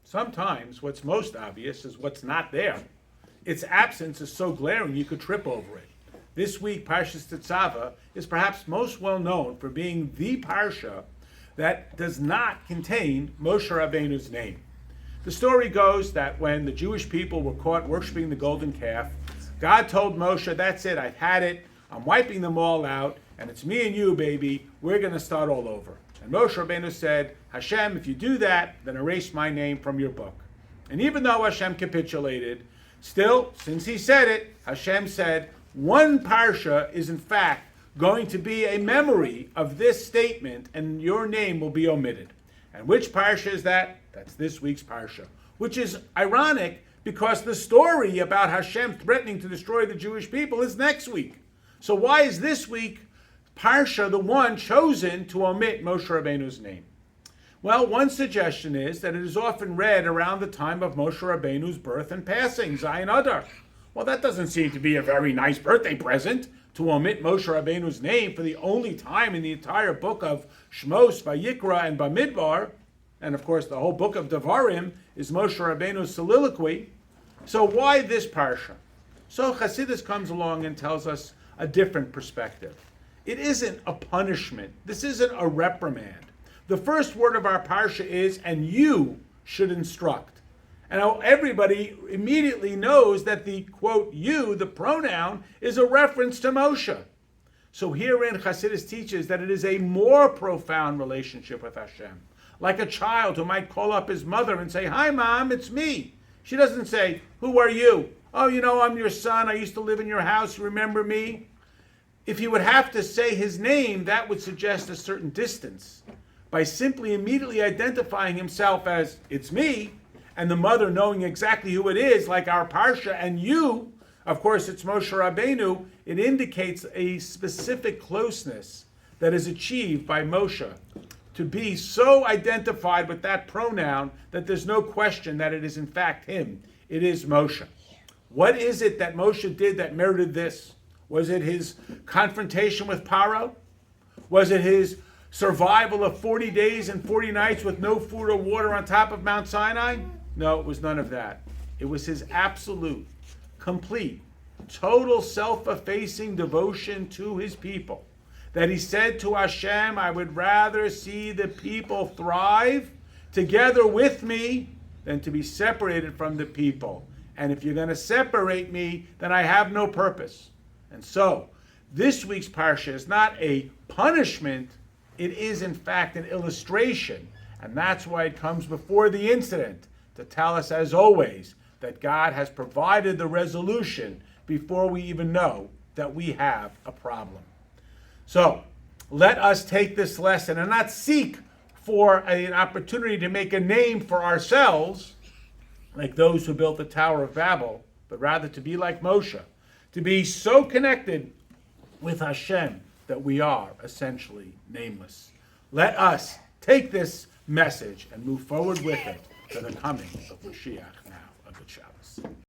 Sometimes what's most obvious is what's not there. Its absence is so glaring you could trip over it. This week, Parshas Tetzave is perhaps most well known for being the parsha that does not contain Moshe Rabbeinu's name. The story goes that when the Jewish people were caught worshiping the golden calf, God told Moshe, that's it, I've had it, I'm wiping them all out, and it's me and you, baby, we're going to start all over. And Moshe Rabbeinu said, Hashem, if you do that, then erase my name from your book. And even though Hashem capitulated, still, since he said it, Hashem said, one parsha is in fact going to be a memory of this statement, and your name will be omitted. And which parsha is that? That's this week's parsha, which is ironic because the story about Hashem threatening to destroy the Jewish people is next week. So why is this week parsha the one chosen to omit Moshe Rabbeinu's name? Well, one suggestion is that it is often read around the time of Moshe Rabbeinu's birth and passing, Zayin Adar. Well, that doesn't seem to be a very nice birthday present, to omit Moshe Rabbeinu's name for the only time in the entire book of Shmos, Vayikra, and Bamidbar. And of course, the whole book of Devarim is Moshe Rabbeinu's soliloquy. So why this parsha? So Chassidus comes along and tells us a different perspective. It isn't a punishment. This isn't a reprimand. The first word of our parsha is, and you should instruct. And everybody immediately knows that the, quote, you, the pronoun, is a reference to Moshe. So herein Chassidus teaches that it is a more profound relationship with Hashem. Like a child who might call up his mother and say, hi, Mom, it's me. She doesn't say, who are you? Oh, you know, I'm your son. I used to live in your house. Remember me? If he would have to say his name, that would suggest a certain distance. By simply immediately identifying himself as, it's me, and the mother knowing exactly who it is, like our parsha, and you, of course, it's Moshe Rabbeinu, it indicates a specific closeness that is achieved by Moshe to be so identified with that pronoun that there's no question that it is in fact him. It is Moshe. What is it that Moshe did that merited this? Was it his confrontation with Paro? Was it his survival of 40 days and 40 nights with no food or water on top of Mount Sinai? No, it was none of that. It was his absolute, complete, total self-effacing devotion to his people. That he said to Hashem, I would rather see the people thrive together with me than to be separated from the people. And if you're going to separate me, then I have no purpose. And so, this week's parsha is not a punishment, it is in fact an illustration. And that's why it comes before the incident, to tell us, as always, that God has provided the resolution before we even know that we have a problem. So, let us take this lesson and not seek for an opportunity to make a name for ourselves, like those who built the Tower of Babel, but rather to be like Moshe, to be so connected with Hashem that we are essentially nameless. Let us take this message and move forward with it to the coming of Mashiach now, of the Shabbos.